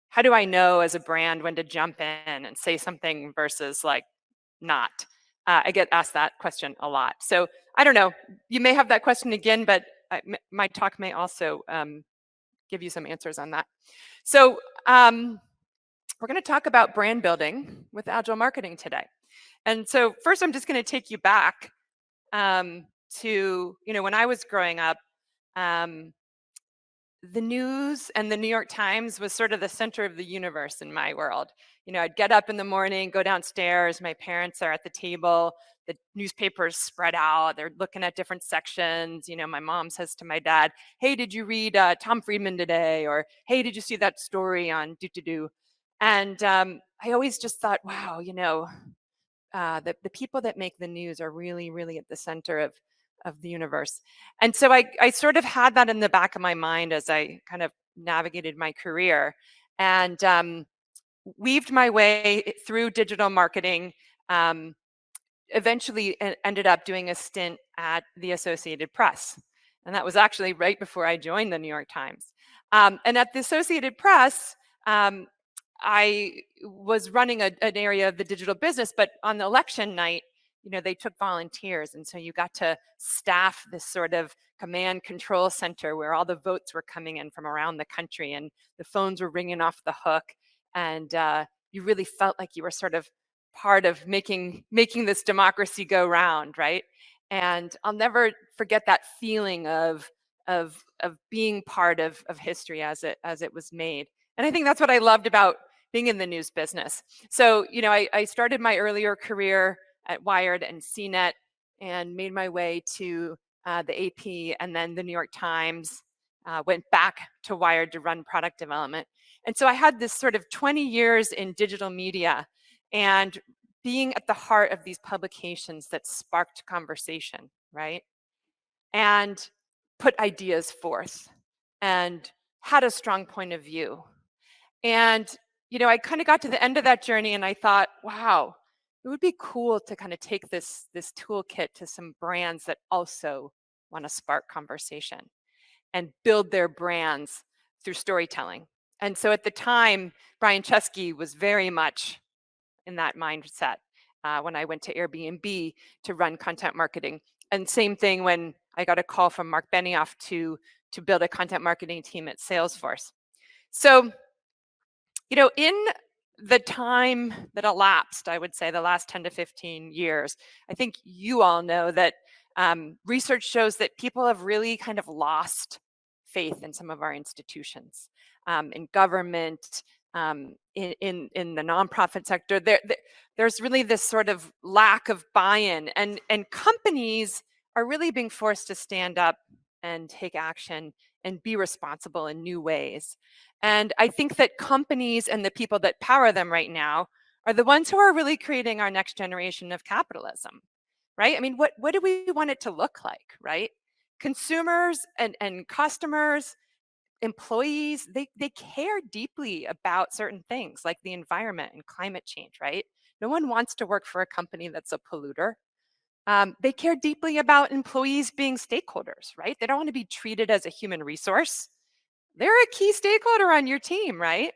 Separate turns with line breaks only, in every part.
how do I know as a brand when to jump in and say something versus like not? I get asked that question a lot. So I don't know. You may have that question again, but my talk may also give you some answers on that. So we're going to talk about brand building with Agile marketing today. And so first, I'm just going to take you back to when I was growing up. Um, the news and the New York Times was sort of the center of the universe in my world. I'd get up in the morning, go downstairs, my parents are at the table, the newspapers spread out, they're looking at different sections. My mom says to my dad, "Hey, did you read Tom Friedman today?" Or, "Hey, did you see that story on do?" And I always just thought, wow, the people that make the news are really, really at the center of the universe. And so I sort of had that in the back of my mind as I kind of navigated my career and weaved my way through digital marketing. Eventually ended up doing a stint at the Associated Press. And that was actually right before I joined the New York Times. And at the Associated Press, um, I was running an area of the digital business, but on the election night, they took volunteers. And so you got to staff this sort of command control center where all the votes were coming in from around the country and the phones were ringing off the hook. And you really felt like you were sort of part of making this democracy go round, right? And I'll never forget that feeling of being part of history as it was made. And I think that's what I loved about being in the news business. So, I started my earlier career at Wired and CNET and made my way to the AP and then the New York Times, went back to Wired to run product development. And so I had this sort of 20 years in digital media and being at the heart of these publications that sparked conversation, right? And put ideas forth and had a strong point of view. And, I kind of got to the end of that journey and I thought, wow, it would be cool to kind of take this toolkit to some brands that also want to spark conversation and build their brands through storytelling. And so at the time, Brian Chesky was very much in that mindset when I went to Airbnb to run content marketing. And same thing when I got a call from Mark Benioff to build a content marketing team at Salesforce. So, in the time that elapsed, I would say the last 10 to 15 years, I think you all know that research shows that people have really kind of lost faith in some of our institutions, in government, in the nonprofit sector. There's really this sort of lack of buy-in, and companies are really being forced to stand up and take action and be responsible in new ways. And I think that companies and the people that power them right now are the ones who are really creating our next generation of capitalism, right? I mean, what do we want it to look like, right? Consumers and customers, employees, they care deeply about certain things like the environment and climate change, right? No one wants to work for a company that's a polluter. They care deeply about employees being stakeholders, right? They don't want to be treated as a human resource. They're a key stakeholder on your team, right?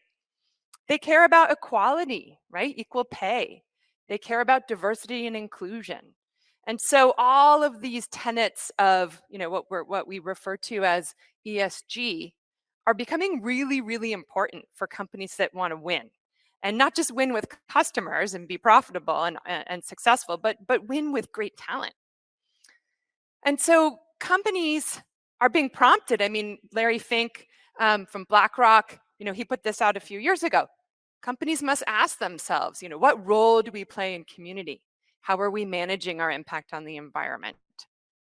They care about equality, right? Equal pay. They care about diversity and inclusion. And so all of these tenets of, what we refer to as ESG are becoming really, really important for companies that want to win. And not just win with customers and be profitable and successful, but win with great talent. And so companies are being prompted. I mean, Larry Fink from BlackRock, he put this out a few years ago. Companies must ask themselves, what role do we play in community? How are we managing our impact on the environment?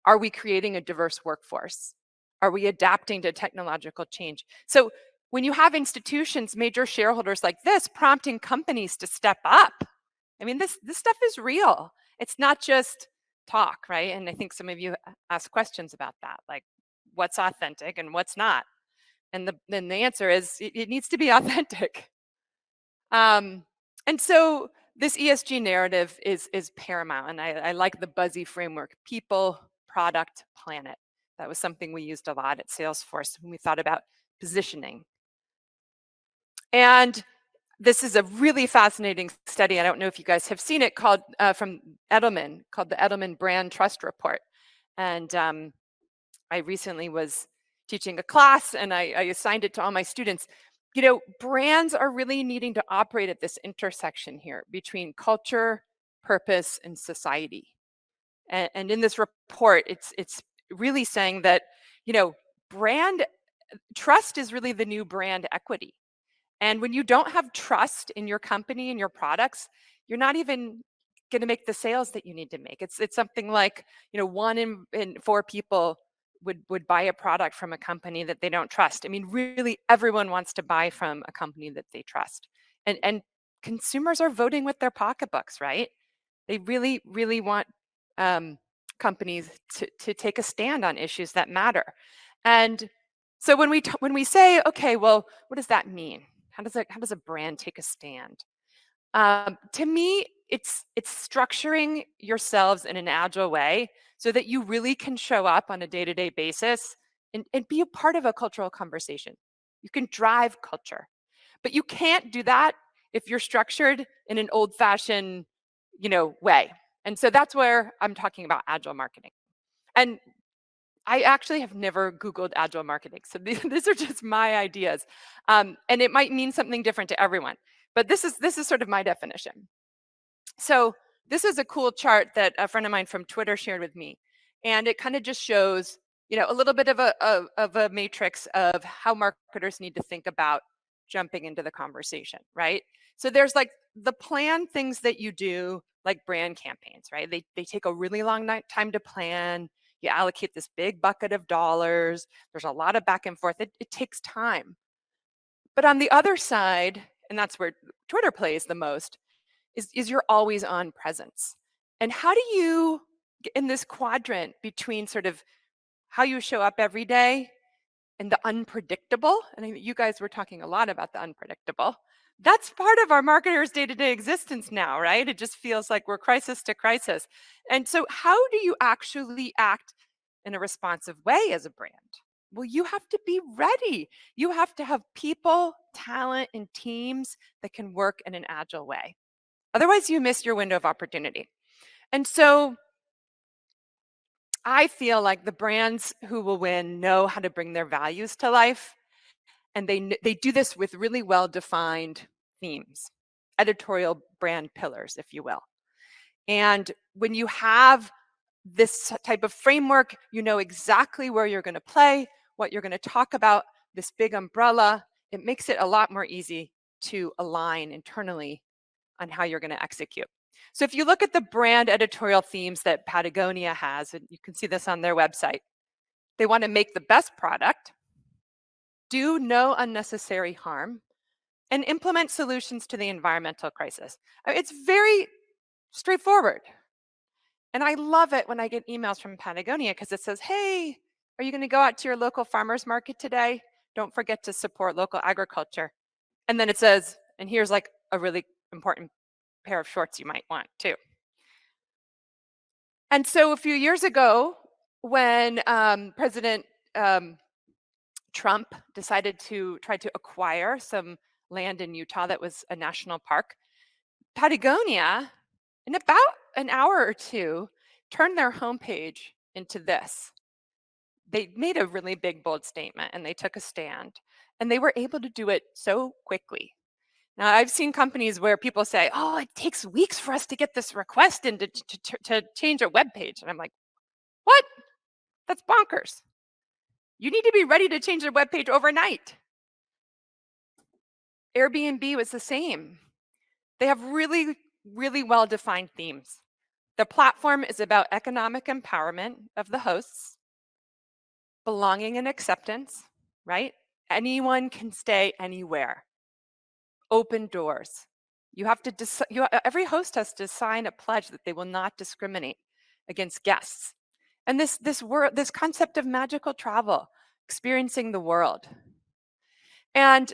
Are we creating a diverse workforce? Are we adapting to technological change? So when you have institutions, major shareholders like this prompting companies to step up, I mean, this stuff is real. It's not just talk, right? And I think some of you ask questions about that, like what's authentic and what's not. And then the answer is it needs to be authentic. And so this ESG narrative is paramount. And I like the Buzzy framework: people, product, planet. That was something we used a lot at Salesforce when we thought about positioning. And this is a really fascinating study. I don't know if you guys have seen it, called from Edelman, called the Edelman Brand Trust Report. And I recently was teaching a class, and I assigned it to all my students. You know, brands are really needing to operate at this intersection here between culture, purpose, and society. And in this report, it's really saying that, you know, brand trust is really the new brand equity. And when you don't have trust in your company and your products, you're not even going to make the sales that you need to make. It's something like, you know, one in four people would buy a product from a company that they don't trust. I mean, really, everyone wants to buy from a company that they trust. And consumers are voting with their pocketbooks, right? They really, really want um, companies to take a stand on issues that matter. And so when we say, okay, well, what does that mean? How does a brand take a stand? To me, it's structuring yourselves in an agile way so that you really can show up on a day-to-day basis and be a part of a cultural conversation. You can drive culture, but you can't do that if you're structured in an old-fashioned, you know, way. And so that's where I'm talking about agile marketing. And I actually have never Googled agile marketing. So these are just my ideas. And it might mean something different to everyone. But this is sort of my definition. So this is a cool chart that a friend of mine from Twitter shared with me. And it kind of just shows, you know, a little bit of a matrix of how marketers need to think about jumping into the conversation, right? So there's like the plan things that you do, like brand campaigns, right? They take a really long time to plan. You allocate this big bucket of dollars. There's a lot of back and forth. It takes time. But on the other side, and that's where Twitter plays the most, is your always on presence. And how do you in this quadrant between sort of how you show up every day and the unpredictable, and you guys were talking a lot about the unpredictable. That's part of our marketers' day-to-day existence now, right? It just feels like we're crisis to crisis. And so how do you actually act in a responsive way as a brand? Well, you have to be ready. You have to have people, talent, and teams that can work in an agile way. Otherwise, you miss your window of opportunity. And so I feel like the brands who will win know how to bring their values to life, and they do this with really well-defined themes, editorial brand pillars, if you will. And when you have this type of framework, you know exactly where you're going to play, what you're going to talk about, this big umbrella. It makes it a lot more easy to align internally on how you're going to execute. So if you look at the brand editorial themes that Patagonia has, and you can see this on their website, they want to make the best product, do no unnecessary harm, and implement solutions to the environmental crisis. It's very straightforward. And I love it when I get emails from Patagonia because it says, hey, are you going to go out to your local farmers market today? Don't forget to support local agriculture. And then it says, and here's like a really important pair of shorts you might want too. And so a few years ago, when President Trump decided to try to acquire some land in Utah that was a national park, Patagonia, in about an hour or two, turned their homepage into this. They made a really big, bold statement and they took a stand, and they were able to do it so quickly. Now, I've seen companies where people say, oh, it takes weeks for us to get this request in to change a web page. And I'm like, what? That's bonkers. You need to be ready to change a web page overnight. Airbnb was the same. They have really, really well-defined themes. The platform is about economic empowerment of the hosts, belonging and acceptance, right? Anyone can stay anywhere. Open doors. You have to every host has to sign a pledge that they will not discriminate against guests. And this concept of magical travel, experiencing the world. And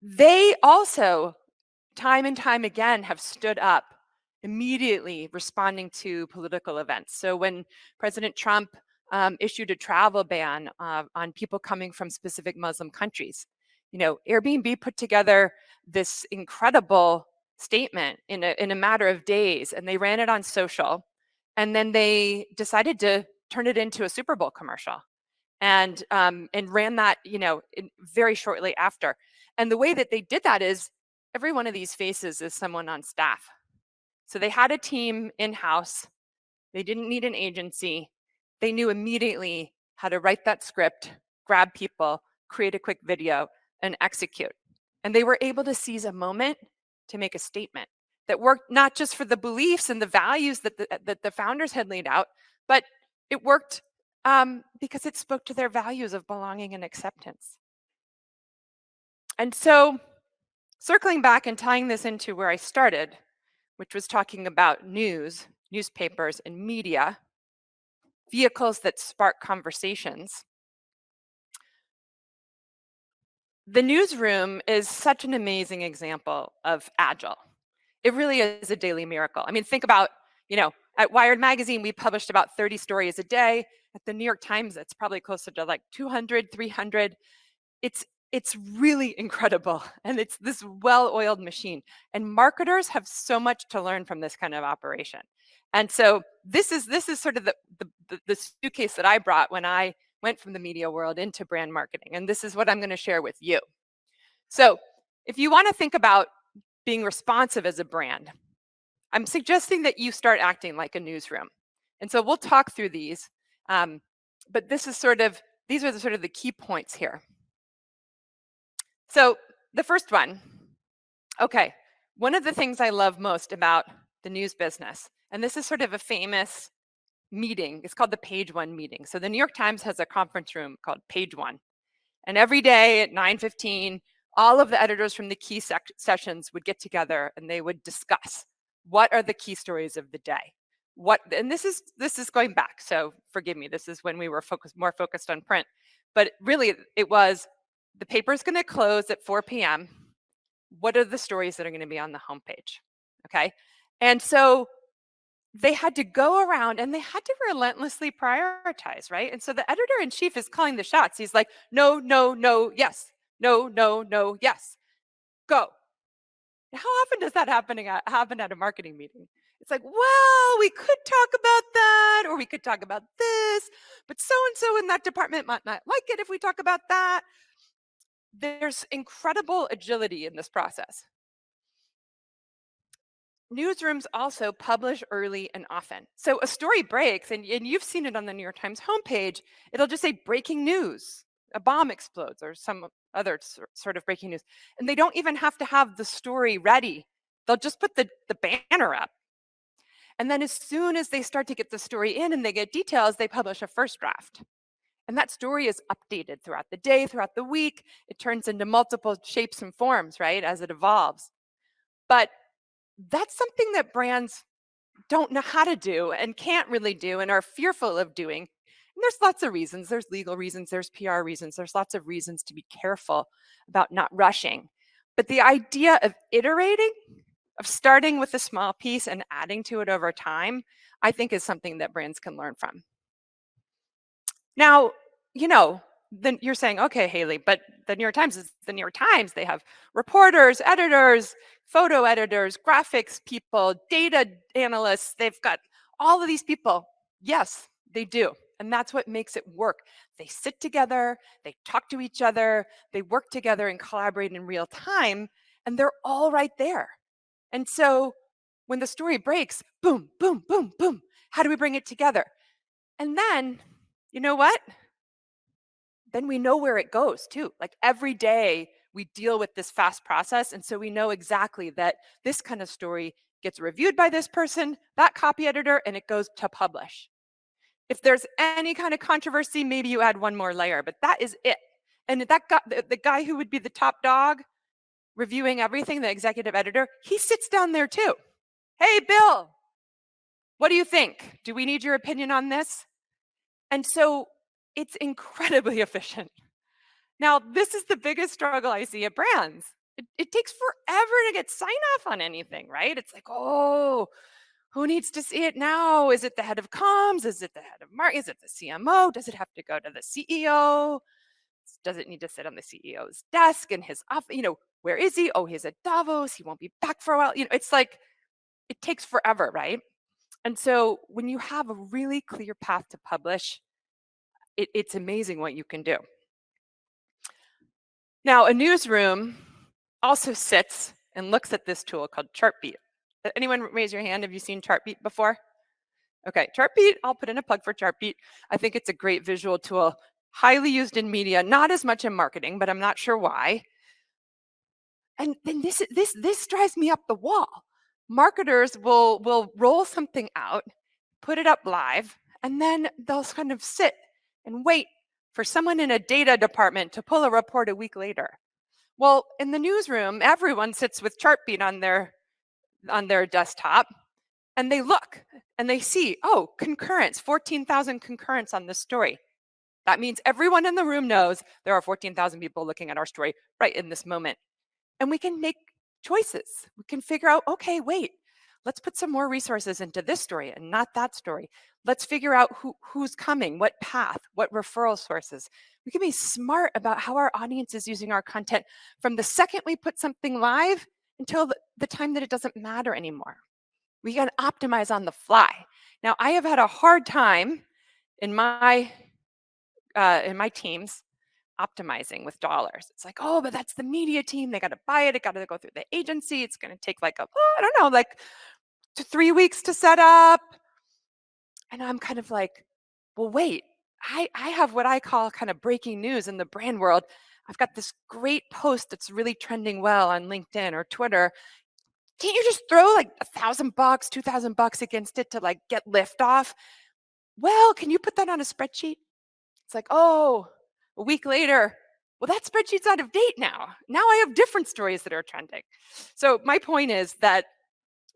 they also, time and time again, have stood up immediately responding to political events. So when President Trump issued a travel ban on people coming from specific Muslim countries, Airbnb put together this incredible statement in a matter of days, and they ran it on social, and then they decided to turn it into a Super Bowl commercial, and ran that very shortly after. And the way that they did that is every one of these faces is someone on staff. So they had a team in-house. They didn't need an agency. They knew immediately how to write that script, grab people, create a quick video, and execute. And they were able to seize a moment to make a statement that worked not just for the beliefs and the values that the founders had laid out, but it worked because it spoke to their values of belonging and acceptance. And so, circling back and tying this into where I started, which was talking about newspapers, and media, vehicles that spark conversations. The newsroom is such an amazing example of agile. It really is a daily miracle. I mean, think about, at Wired Magazine, we published about 30 stories a day. At the New York Times, it's probably closer to like 200, 300. It's really incredible, and it's this well-oiled machine. And marketers have so much to learn from this kind of operation. And so this is sort of the suitcase that I brought when I went from the media world into brand marketing. And this is what I'm going to share with you. So if you want to think about being responsive as a brand, I'm suggesting that you start acting like a newsroom. And so we'll talk through these, but these are the key points here. So the first one, okay, one of the things I love most about the news business, and this is sort of a famous meeting, it's called the Page One meeting. So the New York Times has a conference room called Page One. And every day at 9:15, all of the editors from the key sessions would get together and they would discuss what are the key stories of the day. And this is going back, so forgive me, this is when we were more focused on print. But really, it was the paper is going to close at 4 p.m. What are the stories that are going to be on the homepage? Okay. And so they had to go around and they had to relentlessly prioritize, right? And so the editor-in-chief is calling the shots. He's like, no, no, no, yes. No, no, no, yes. Go. How often does that happen at a marketing meeting? It's like, well, we could talk about that, or we could talk about this, but so-and-so in that department might not like it if we talk about that. There's incredible agility in this process. Newsrooms also publish early and often. So a story breaks, and you've seen it on the New York Times homepage, it'll just say breaking news, a bomb explodes, or some other sort of breaking news. And they don't even have to have the story ready. They'll just put the banner up. And then as soon as they start to get the story in and they get details, they publish a first draft. And that story is updated throughout the day, throughout the week. It turns into multiple shapes and forms, right, as it evolves. But that's something that brands don't know how to do and can't really do and are fearful of doing. And there's lots of reasons. There's legal reasons, there's PR reasons, there's lots of reasons to be careful about not rushing. But the idea of iterating, of starting with a small piece and adding to it over time, I think is something that brands can learn from. Now, then you're saying, okay, Haley, but the New York Times is the New York Times. They have reporters, editors, photo editors, graphics people, data analysts. They've got all of these people. Yes, they do. And that's what makes it work. They sit together, they talk to each other, they work together and collaborate in real time, and they're all right there. And so when the story breaks, boom, boom, boom, boom, how do we bring it together? And then, you know what? Then we know where it goes too. Like every day we deal with this fast process. And so we know exactly that this kind of story gets reviewed by this person, that copy editor, and it goes to publish. If there's any kind of controversy, maybe you add one more layer, but that is it. And that guy, the guy who would be the top dog reviewing everything, the executive editor, he sits down there too. Hey, Bill, what do you think? Do we need your opinion on this? And so it's incredibly efficient. Now, this is the biggest struggle I see at brands. It takes forever to get sign off on anything, right? It's like, oh, who needs to see it now? Is it the head of comms? Is it the head of marketing? Is it the CMO? Does it have to go to the CEO? Does it need to sit on the CEO's desk in his office? Where is he? Oh, he's at Davos. He won't be back for a while. It's like it takes forever, right? And so when you have a really clear path to publish, it's amazing what you can do. Now, a newsroom also sits and looks at this tool called Chartbeat. Anyone raise your hand? Have you seen Chartbeat before? Okay, Chartbeat, I'll put in a plug for Chartbeat. I think it's a great visual tool, highly used in media, not as much in marketing, but I'm not sure why. And then this drives me up the wall. Marketers will roll something out, put it up live, and then they'll kind of sit and wait for someone in a data department to pull a report a week later. Well, in the newsroom, everyone sits with Chartbeat on their desktop, and they look and they see, oh, concurrence, 14,000 concurrence on this story. That means everyone in the room knows there are 14,000 people looking at our story right in this moment. And we can make choices. We can figure out, okay, wait, let's put some more resources into this story and not that story. Let's figure out who's coming, what path, what referral sources. We can be smart about how our audience is using our content from the second we put something live until the time that it doesn't matter anymore. We can optimize on the fly. Now, I have had a hard time in my teams optimizing with dollars. It's like, oh, but that's the media team. They got to buy it. It got to go through the agency. It's going to take like I don't know, like 3 weeks to set up. And I'm kind of like, well, wait, I have what I call kind of breaking news in the brand world. I've got this great post that's really trending well on LinkedIn or Twitter. Can't you just throw like $1,000, $2,000 against it to like get lift off? Well, can you put that on a spreadsheet? It's like, oh, a week later, well, that spreadsheet's out of date now. Now I have different stories that are trending. So my point is that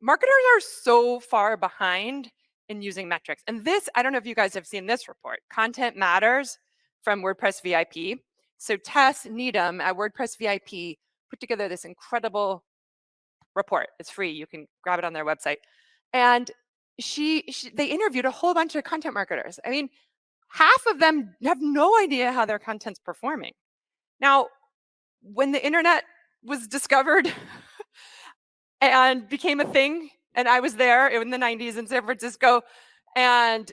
marketers are so far behind in using metrics. And this, I don't know if you guys have seen this report, Content Matters from WordPress VIP. So Tess Needham at WordPress VIP put together this incredible report. It's free. You can grab it on their website. And they interviewed a whole bunch of content marketers. I mean, half of them have no idea how their content's performing. Now, when the internet was discovered and became a thing, and I was there in the 90s in San Francisco, and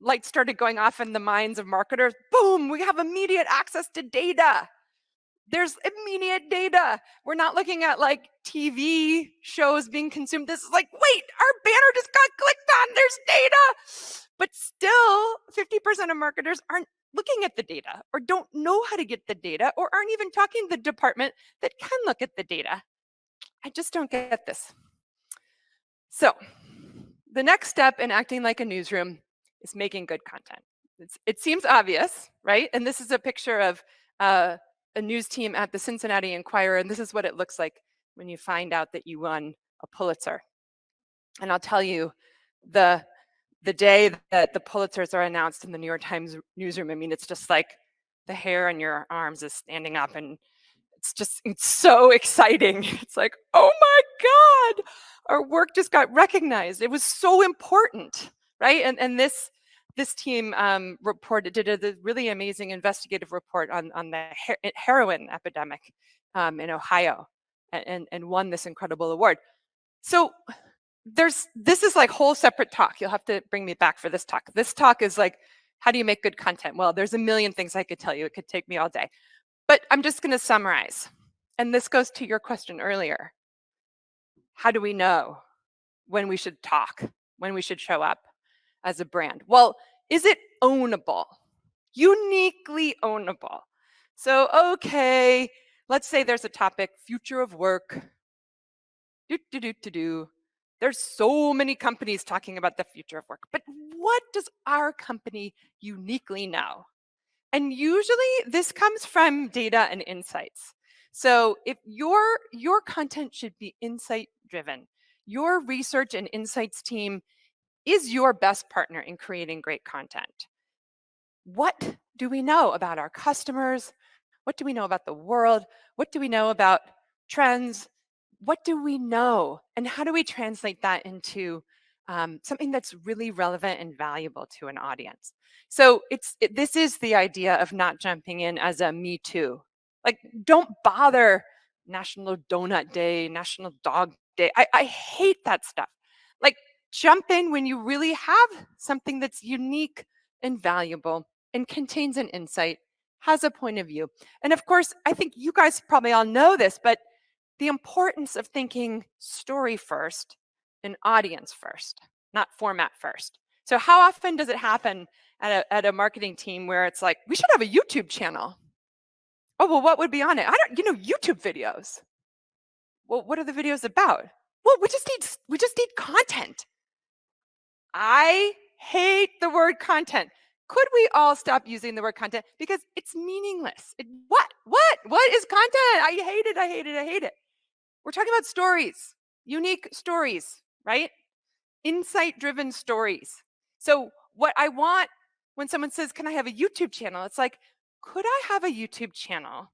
lights started going off in the minds of marketers. Boom, we have immediate access to data. There's immediate data. We're not looking at like TV shows being consumed. This is like, wait, our banner just got clicked on. There's data. But still, 50% of marketers aren't looking at the data or don't know how to get the data or aren't even talking to the department that can look at the data. I just don't get this. So the next step in acting like a newsroom is making good content. It seems obvious, right? And this is a picture of a news team at the Cincinnati Enquirer, and this is what it looks like when you find out that you won a Pulitzer. And I'll tell you, the day that the Pulitzers are announced in the New York Times newsroom, I mean, it's just like the hair on your arms is standing up, and it's so exciting. It's like, oh my God, our work just got recognized. It was so important, right? And this team did a really amazing investigative report on the heroin epidemic in Ohio, and won this incredible award. So this is like whole separate talk. You'll have to bring me back for this talk. This talk is like, how do you make good content? Well, there's a million things I could tell you. It could take me all day. But I'm just going to summarize. And this goes to your question earlier. How do we know when we should talk, when we should show up as a brand? Well, is it ownable? Uniquely ownable. So, okay, let's say there's a topic, future of work. There's so many companies talking about the future of work, but what does our company uniquely know? And usually this comes from data and insights. So if your content should be insight driven, your research and insights team is your best partner in creating great content. What do we know about our customers? What do we know about the world? What do we know about trends? What do we know? And how do we translate that into something that's really relevant and valuable to an audience. So this is the idea of not jumping in as a me too. Like, don't bother National Donut Day, National Dog Day. I hate that stuff. Like, jump in when you really have something that's unique and valuable and contains an insight, has a point of view. And of course, I think you guys probably all know this, but the importance of thinking story first and audience first, not format first. So how often does it happen at a marketing team where it's like, we should have a YouTube channel? Oh, well, what would be on it? I don't, YouTube videos. Well, what are the videos about? Well, we just need content. I hate the word content. Could we all stop using the word content because it's meaningless? What is content? I hate it. I hate it. I hate it. We're talking about stories, unique stories, right? Insight driven stories. So, what I want when someone says, can I have a YouTube channel? It's like, could I have a YouTube channel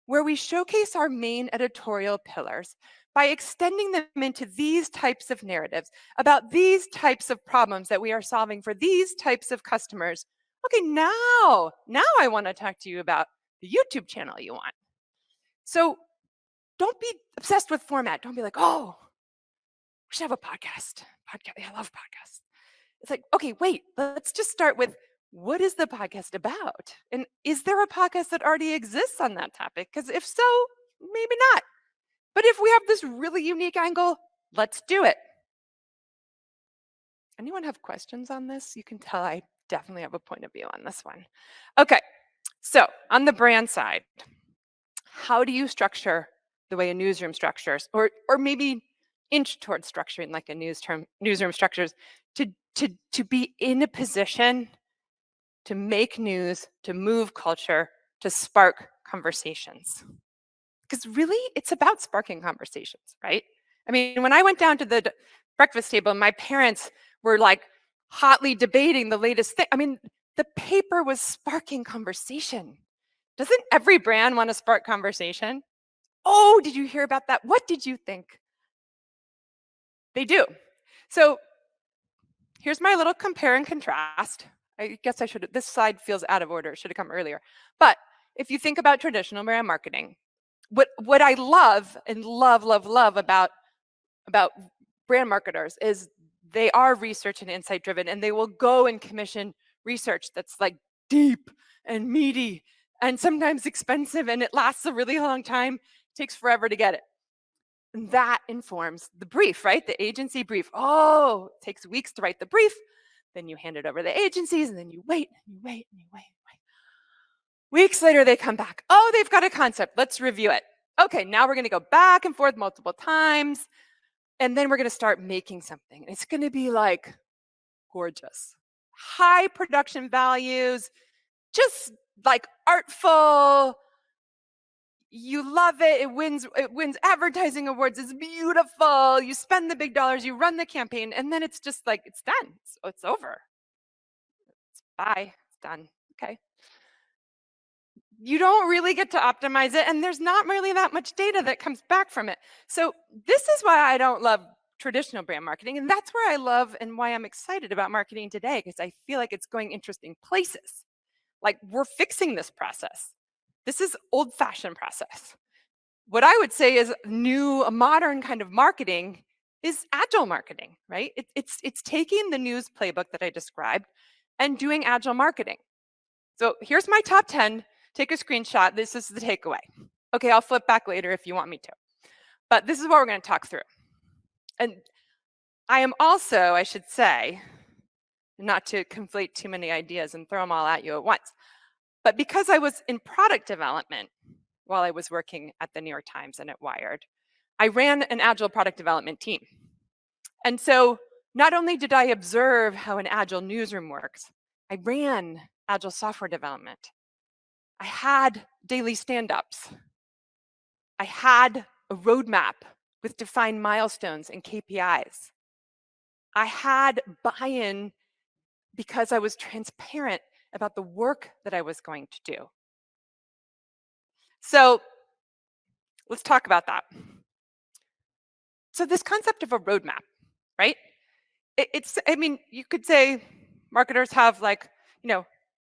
where we showcase our main editorial pillars by extending them into these types of narratives about these types of problems that we are solving for these types of customers? Okay, now I want to talk to you about the YouTube channel you want. So, don't be obsessed with format. Don't be like, oh, we should have a podcast. I love podcasts. It's like, okay, wait, let's just start with what is the podcast about? And is there a podcast that already exists on that topic? Because if so, maybe not. But if we have this really unique angle, let's do it. Anyone have questions on this? You can tell I definitely have a point of view on this one. Okay, so on the brand side, how do you structure the way a newsroom structures, or maybe inch towards structuring like a newsroom structures to be in a position to make news, to move culture, to spark conversations? Because really, it's about sparking conversations, right? I mean, when I went down to the breakfast table, my parents were like hotly debating the latest thing. I mean, the paper was sparking conversation. Doesn't every brand want to spark conversation? Oh, did you hear about that? What did you think? They do. So here's my little compare and contrast. I guess this slide feels out of order. It should have come earlier. But if you think about traditional brand marketing, what I love and love about brand marketers is they are research and insight driven, and they will go and commission research that's like deep and meaty and sometimes expensive, and it lasts a really long time. It takes forever to get it. And that informs the brief, right? The agency brief. Oh, it takes weeks to write the brief. Then you hand it over to the agencies, and then you wait and you wait and you wait and wait. Weeks later, they come back. Oh, they've got a concept. Let's review it. Okay, now we're going to go back and forth multiple times. And then we're going to start making something. It's going to be like gorgeous, high production values, just like artful. You love it. It wins advertising awards. It's beautiful. You spend the big dollars, you run the campaign, and then it's just like it's done. It's over. Bye. It's done. Okay. You don't really get to optimize it, and there's not really that much data that comes back from it. So this is why I don't love traditional brand marketing, and that's where I love and why I'm excited about marketing today, because I feel like it's going interesting places. Like, we're fixing this process. This is old-fashioned process. What I would say is a modern kind of marketing is agile marketing, right? It's taking the news playbook that I described and doing agile marketing. So here's my top 10. Take a screenshot. This is the takeaway. Okay, I'll flip back later if you want me to. But this is what we're going to talk through. And I am also, I should say, not to conflate too many ideas and throw them all at you at once, but because I was in product development while I was working at the New York Times and at Wired, I ran an agile product development team. And so not only did I observe how an agile newsroom works, I ran agile software development. I had daily stand-ups. I had a roadmap with defined milestones and KPIs. I had buy-in because I was transparent about the work that I was going to do. So let's talk about that. So this concept of a roadmap, right? I mean, you could say marketers have like, you know,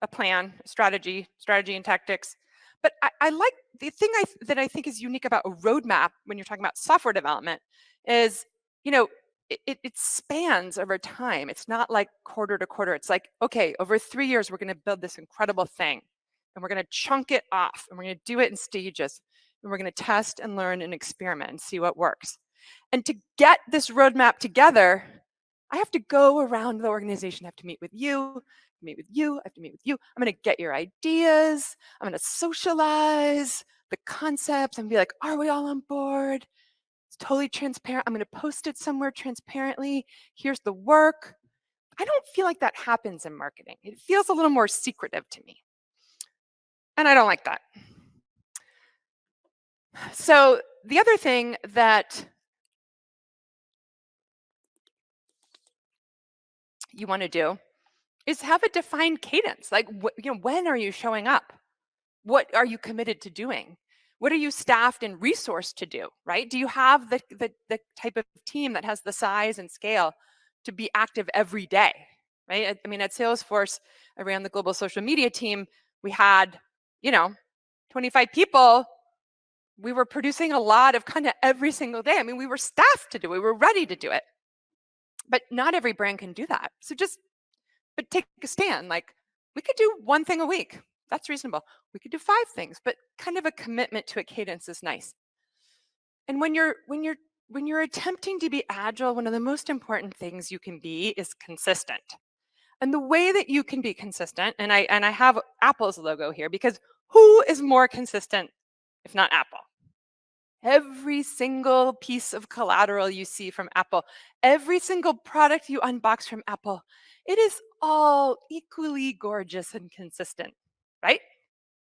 a plan, a strategy and tactics. But I like the thing that I think is unique about a roadmap when you're talking about software development is, you know, it spans over time. It's not like quarter to quarter. It's like, okay, over 3 years, we're going to build this incredible thing and we're going to chunk it off and we're going to do it in stages and we're going to test and learn and experiment and see what works. And to get this roadmap together, I have to go around the organization. I have to meet with you, meet with you, I have to meet with you. I'm going to get your ideas. I'm going to socialize the concepts and be like, are we all on board? It's totally transparent. I'm going to post it somewhere transparently. Here's the work. I don't feel like that happens in marketing. It feels a little more secretive to me. And I don't like that. So the other thing that you want to do is have a defined cadence. Like, when are you showing up? What are you committed to doing? What are you staffed and resourced to do, right? Do you have the type of team that has the size and scale to be active every day, right? I mean, at Salesforce, I ran the global social media team. We had, you know, 25 people. We were producing a lot of content every single day. I mean, we were staffed to do it. We were ready to do it. But not every brand can do that. So but take a stand. Like, we could do one thing a week. That's reasonable. We could do 5 things, but kind of a commitment to a cadence is nice. And when you're attempting to be agile, one of the most important things you can be is consistent. And the way that you can be consistent, and I have Apple's logo here because who is more consistent if not Apple? Every single piece of collateral you see from Apple, every single product you unbox from Apple, it is all equally gorgeous and consistent, right?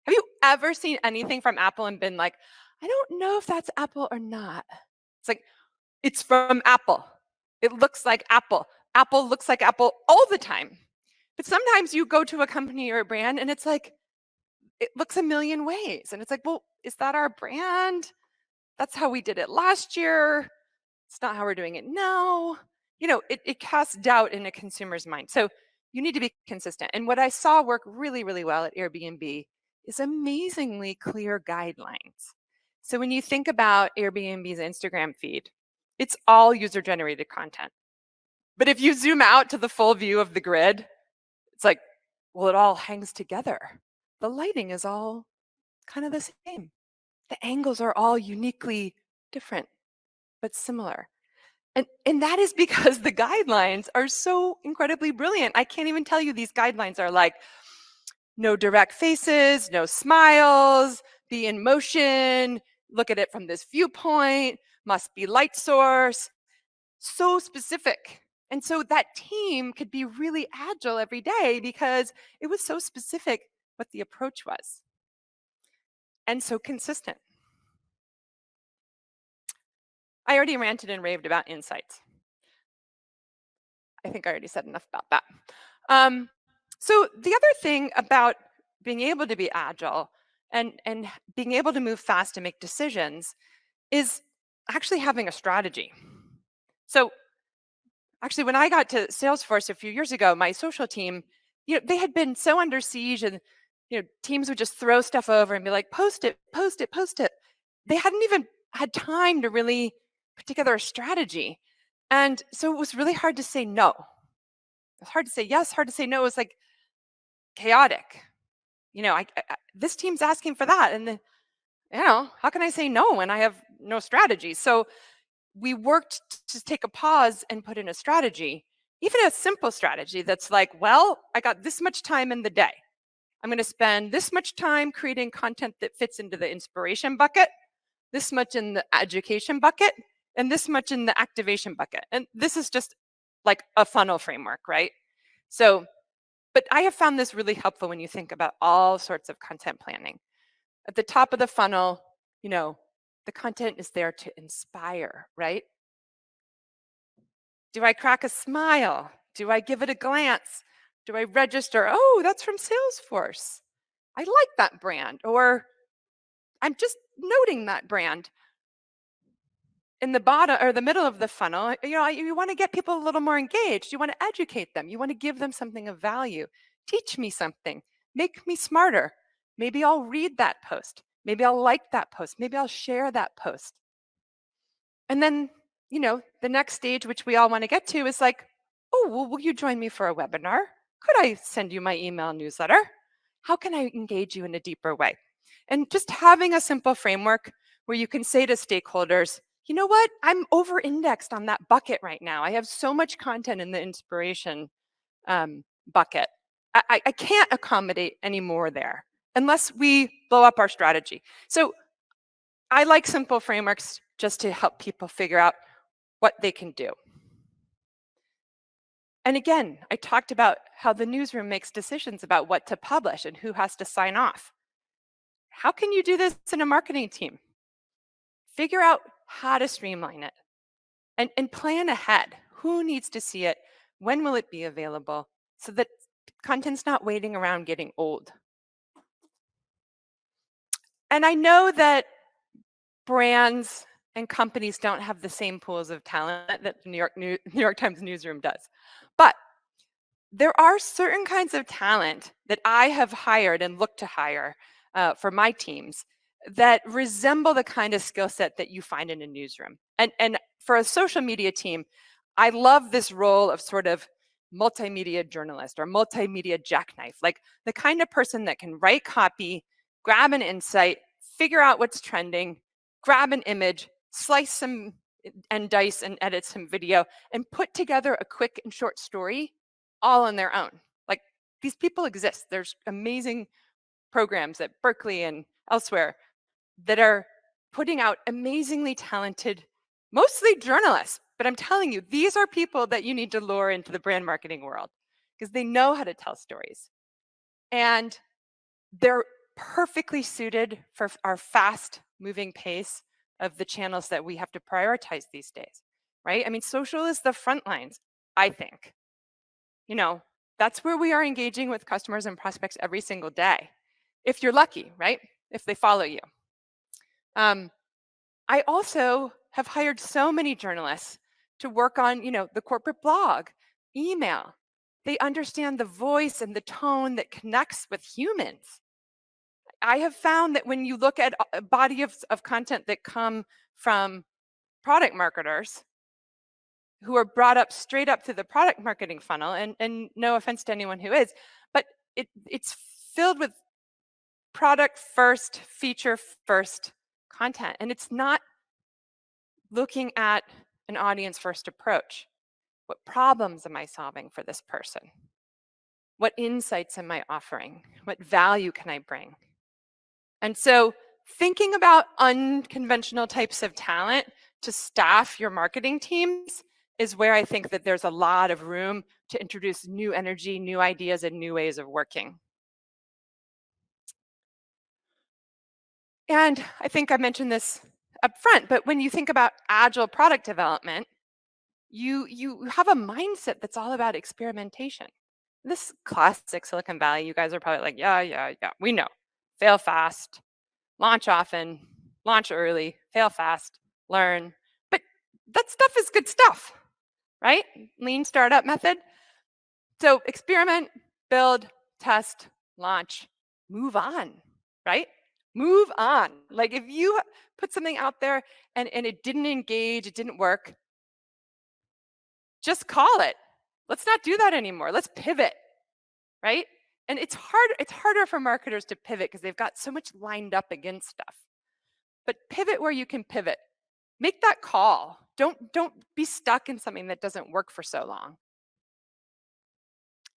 Have you ever seen anything from Apple and been like, I don't know if that's Apple or not? It's like, it's from Apple. It looks like Apple. Apple looks like Apple all the time. But sometimes you go to a company or a brand and it's like, it looks a million ways. And it's like, well, is that our brand? That's how we did it last year. It's not how we're doing it now. It casts doubt in a consumer's mind. So you need to be consistent. And what I saw work really, really well at Airbnb is amazingly clear guidelines. So when you think about Airbnb's Instagram feed, it's all user generated content. But if you zoom out to the full view of the grid, it's like, well, it all hangs together. The lighting is all kind of the same. The angles are all uniquely different, but similar. And that is because the guidelines are so incredibly brilliant. I can't even tell you these guidelines are like no direct faces, no smiles, be in motion, look at it from this viewpoint, must be light source. So specific. And so that team could be really agile every day because it was so specific what the approach was and so consistent. I already ranted and raved about insights. I think I already said enough about that. So the other thing about being able to be agile and being able to move fast and make decisions is actually having a strategy. So actually, when I got to Salesforce a few years ago, my social team, they had been so under siege and teams would just throw stuff over and be like, post it, post it, post it. They hadn't even had time to really put together a strategy. And so it was really hard to say no. It's hard to say yes, hard to say no. It was like chaotic. This team's asking for that. And then, how can I say no when I have no strategy? So we worked to take a pause and put in a strategy, even a simple strategy that's like, well, I got this much time in the day. I'm going to spend this much time creating content that fits into the inspiration bucket, this much in the education bucket, and this much in the activation bucket. And this is just like a funnel framework, right? So, but I have found this really helpful when you think about all sorts of content planning. At the top of the funnel, the content is there to inspire, right? Do I crack a smile? Do I give it a glance? Do I register? Oh, that's from Salesforce. I like that brand. Or I'm just noting that brand. in the bottom or the middle of the funnel, you want to get people a little more engaged. You want to educate them. You want to give them something of value. Teach me something. Make me smarter. Maybe I'll read that post. Maybe I'll like that post. Maybe I'll share that post. And then, the next stage, which we all want to get to, is like, oh, well, will you join me for a webinar? Could I send you my email newsletter? How can I engage you in a deeper way? And just having a simple framework where you can say to stakeholders, you know what, I'm over indexed on that bucket right now. I have so much content in the inspiration bucket. I can't accommodate any more there unless we blow up our strategy. So I like simple frameworks just to help people figure out what they can do. And again, I talked about how the newsroom makes decisions about what to publish and who has to sign off. How can you do this in a marketing team? Figure out how to streamline it and plan ahead. Who needs to see it? When will it be available? So that content's not waiting around getting old. And I know that brands and companies don't have the same pools of talent that the New York Times newsroom does. But there are certain kinds of talent that I have hired and look to hire for my teams that resemble the kind of skill set that you find in a newsroom. And for a social media team, I love this role of sort of multimedia journalist or multimedia jackknife, like the kind of person that can write copy, grab an insight, figure out what's trending, grab an image, slice some and dice and edit some video, and put together a quick and short story all on their own. Like, these people exist. There's amazing programs at Berkeley and elsewhere that are putting out amazingly talented, mostly journalists. But I'm telling you, these are people that you need to lure into the brand marketing world because they know how to tell stories. And they're perfectly suited for our fast moving pace of the channels that we have to prioritize these days, right? I mean, social is the front lines, I think. That's where we are engaging with customers and prospects every single day. If you're lucky, right? If they follow you. I also have hired so many journalists to work on, the corporate blog, email. They understand the voice and the tone that connects with humans. I have found that when you look at a body of content that come from product marketers who are brought up straight up through the product marketing funnel, and no offense to anyone who is, but it's filled with product first, feature first content. And it's not looking at an audience first approach. What problems am I solving for this person? What insights am I offering? What value can I bring? And so thinking about unconventional types of talent to staff your marketing teams is where I think that there's a lot of room to introduce new energy, new ideas, and new ways of working. And I think I mentioned this up front, but when you think about agile product development, you have a mindset that's all about experimentation. This classic Silicon Valley, you guys are probably like, yeah, we know. Fail fast, launch often, launch early, fail fast, learn. But that stuff is good stuff, right? Lean startup method. So experiment, build, test, launch, move on, right? Move on. Like, if you put something out there and it didn't engage, it didn't work, just call it. Let's not do that anymore. Let's pivot, right? And it's harder for marketers to pivot because they've got so much lined up against stuff. But pivot where you can pivot. Make that call. Don't be stuck in something that doesn't work for so long.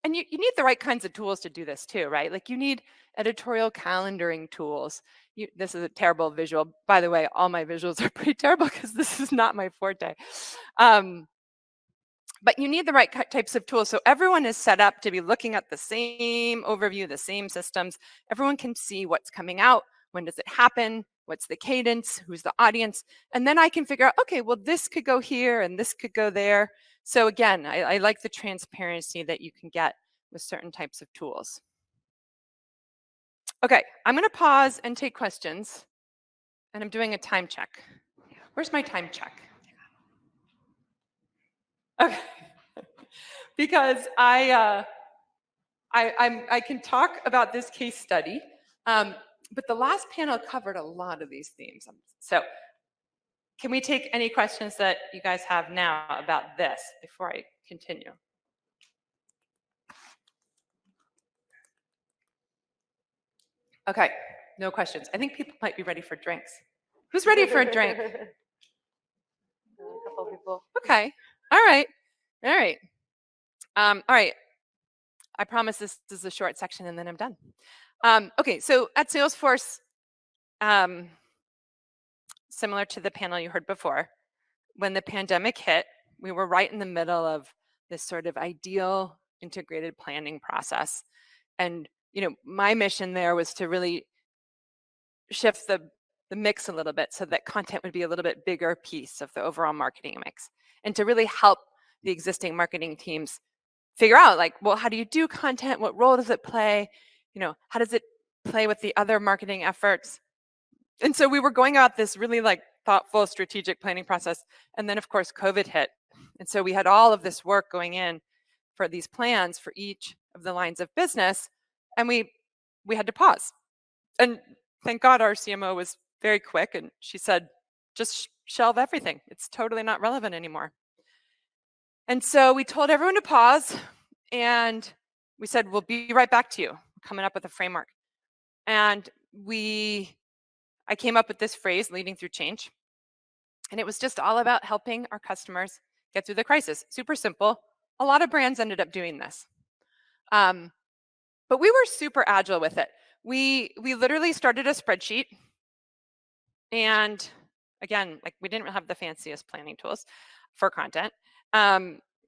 And you need the right kinds of tools to do this too, right? Like, you need editorial calendaring tools. This is a terrible visual. By the way, all my visuals are pretty terrible because this is not my forte. But you need the right types of tools. So everyone is set up to be looking at the same overview, the same systems. Everyone can see what's coming out. When does it happen? What's the cadence? Who's the audience? And then I can figure out, okay, well, this could go here and this could go there. So again, I like the transparency that you can get with certain types of tools. Okay, I'm going to pause and take questions. And I'm doing a time check. Where's my time check? Okay. Because I can talk about this case study, um, but the last panel covered a lot of these themes. So can we take any questions that you guys have now about this before I continue? Okay, no questions. I think people might be ready for drinks. Who's ready for a drink?
A couple people.
Okay, all right, all right. All right, I promise this is a short section and then I'm done. Okay, so at Salesforce, um, similar to the panel you heard before, when the pandemic hit, we were right in the middle of this sort of ideal integrated planning process. And my mission there was to really shift the mix a little bit so that content would be a little bit bigger piece of the overall marketing mix, and to really help the existing marketing teams figure out, like, well, how do you do content? What role does it play? How does it play with the other marketing efforts? And so we were going about this really like thoughtful strategic planning process. And then of course COVID hit. And so we had all of this work going in for these plans for each of the lines of business. And we had to pause. And thank God our CMO was very quick and she said, just shelve everything. It's totally not relevant anymore. And so we told everyone to pause and we said, we'll be right back to you, coming up with a framework. And I came up with this phrase, leading through change. And it was just all about helping our customers get through the crisis. Super simple. A lot of brands ended up doing this. But we were super agile with it. We literally started a spreadsheet. And again, like, we didn't have the fanciest planning tools for content.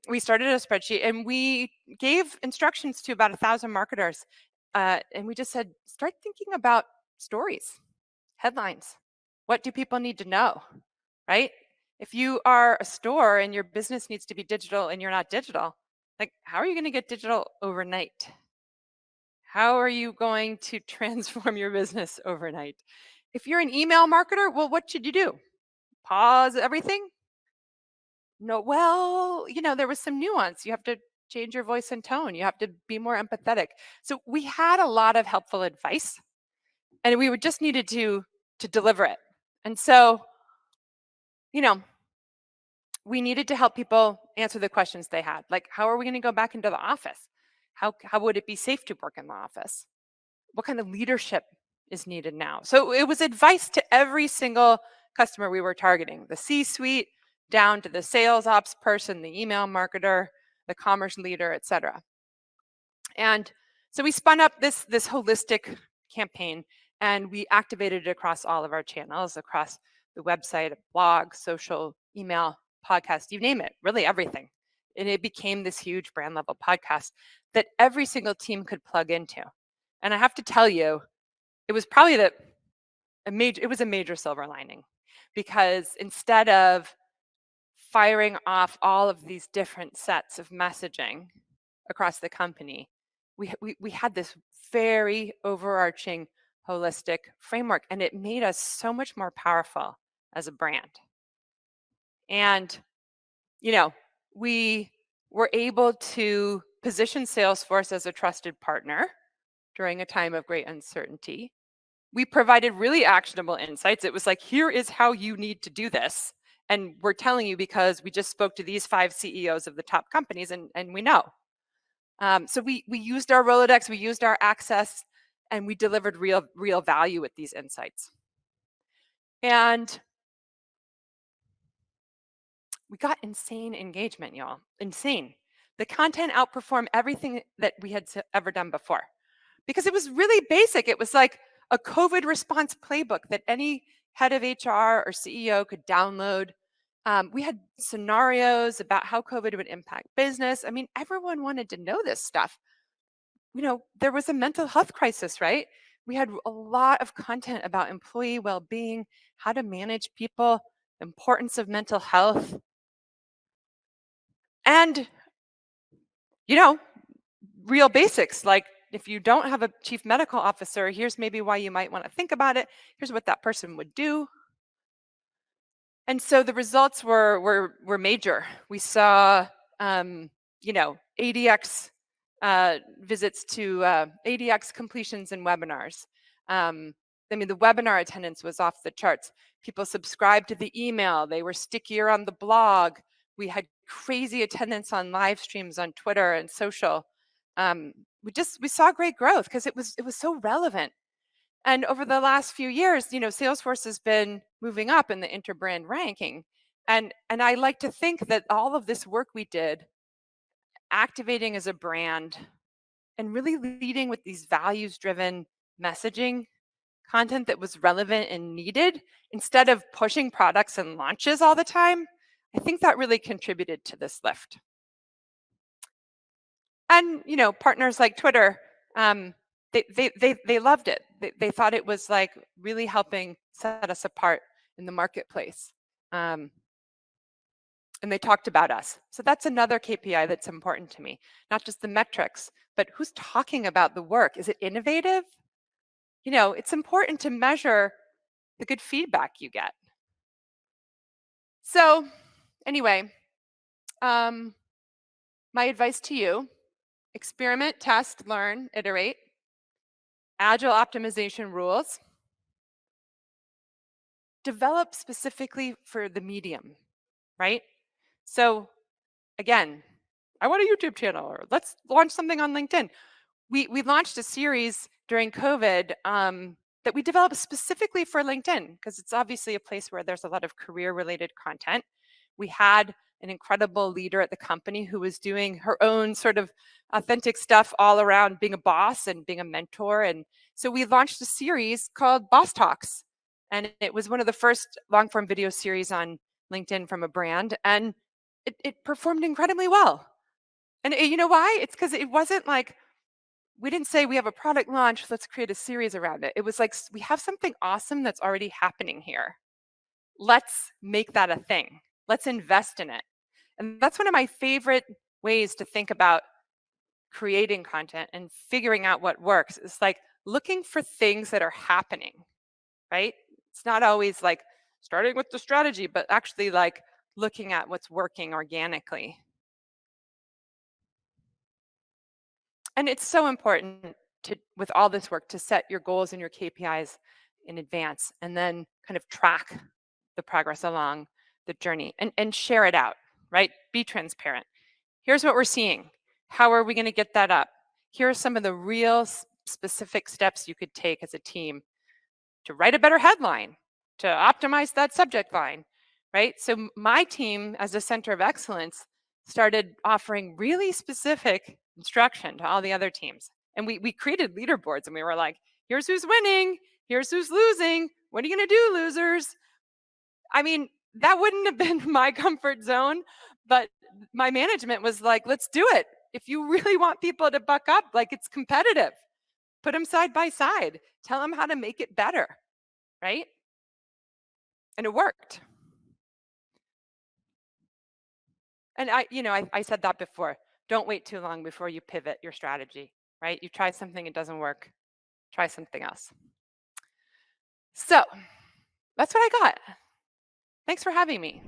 We started a spreadsheet and we gave instructions to about 1,000 marketers. And we just said, start thinking about stories, headlines. What do people need to know, right? If you are a store and your business needs to be digital and you're not digital, like, how are you going to get digital overnight? How are you going to transform your business overnight? If you're an email marketer, well, what should you do? Pause everything? No, well, there was some nuance. You have to change your voice and tone. You have to be more empathetic. So we had a lot of helpful advice and we just needed to deliver it. And so, we needed to help people answer the questions they had. Like, how are we going to go back into the office? How would it be safe to work in the office? What kind of leadership is needed now? So it was advice to every single customer we were targeting, the C-suite down to the sales ops person, the email marketer, the commerce leader, et cetera. And so we spun up this holistic campaign and we activated it across all of our channels, across the website, blog, social, email, podcast, you name it, really everything. And it became this huge brand level podcast that every single team could plug into. And I have to tell you, it was probably a major silver lining, because instead of firing off all of these different sets of messaging across the company, we had this very overarching holistic framework, and it made us so much more powerful as a brand. And we were able to position Salesforce as a trusted partner during a time of great uncertainty. We provided really actionable insights. It was like, here is how you need to do this. And we're telling you because we just spoke to these 5 CEOs of the top companies and we know. So we used our Rolodex, we used our access, and we delivered real value with these insights. And we got insane engagement, y'all. Insane. The content outperformed everything that we had ever done before, because it was really basic. It was like a COVID response playbook that any head of HR or CEO could download. We had scenarios about how COVID would impact business. I mean, everyone wanted to know this stuff. There was a mental health crisis, right? We had a lot of content about employee well-being, how to manage people, importance of mental health. And, real basics, like, if you don't have a chief medical officer, here's maybe why you might want to think about it. Here's what that person would do. And so the results were major. We saw ADX visits to ADX completions and webinars. I mean, the webinar attendance was off the charts. People subscribed to the email. They were stickier on the blog. We had crazy attendance on live streams on Twitter and social. We saw great growth because it was so relevant. And over the last few years, Salesforce has been moving up in the interbrand ranking. And I like to think that all of this work we did, activating as a brand and really leading with these values-driven messaging, content that was relevant and needed, instead of pushing products and launches all the time, I think that really contributed to this lift. And partners like Twitter, they loved it. They thought it was like really helping set us apart in the marketplace. And they talked about us. So that's another KPI that's important to me. Not just the metrics, but who's talking about the work? Is it innovative? It's important to measure the good feedback you get. So anyway, my advice to you: experiment, test, learn, iterate, agile optimization rules, develop specifically for the medium, right? So again, I want a YouTube channel, or let's launch something on LinkedIn. We launched a series during COVID that we developed specifically for LinkedIn, because it's obviously a place where there's a lot of career-related content. We had an incredible leader at the company who was doing her own sort of authentic stuff all around being a boss and being a mentor. And so we launched a series called Boss Talks. And it was one of the first long-form video series on LinkedIn from a brand. And it performed incredibly well. And you know why? It's because it wasn't like, we didn't say we have a product launch, let's create a series around it. It was like, we have something awesome that's already happening here. Let's make that a thing. Let's invest in it. And that's one of my favorite ways to think about creating content and figuring out what works. It's like looking for things that are happening, right? It's not always like starting with the strategy, but actually like looking at what's working organically. And it's so important with all this work, to set your goals and your KPIs in advance, and then kind of track the progress along the journey and share it out, right? Be transparent. Here's what we're seeing. How are we going to get that up? Here are some of the real specific steps you could take as a team to write a better headline, to optimize that subject line, right? So my team, as a center of excellence, started offering really specific instruction to all the other teams. And we created leaderboards, and we were like, here's who's winning, here's who's losing. What are you going to do, losers? I mean, that wouldn't have been my comfort zone, but my management was like, let's do it. If you really want people to buck up, like, it's competitive, put them side by side, tell them how to make it better, right? And it worked. And I said that before. Don't wait too long before you pivot your strategy, right? You try something, it doesn't work, try something else. So that's what I got. Thanks for having me.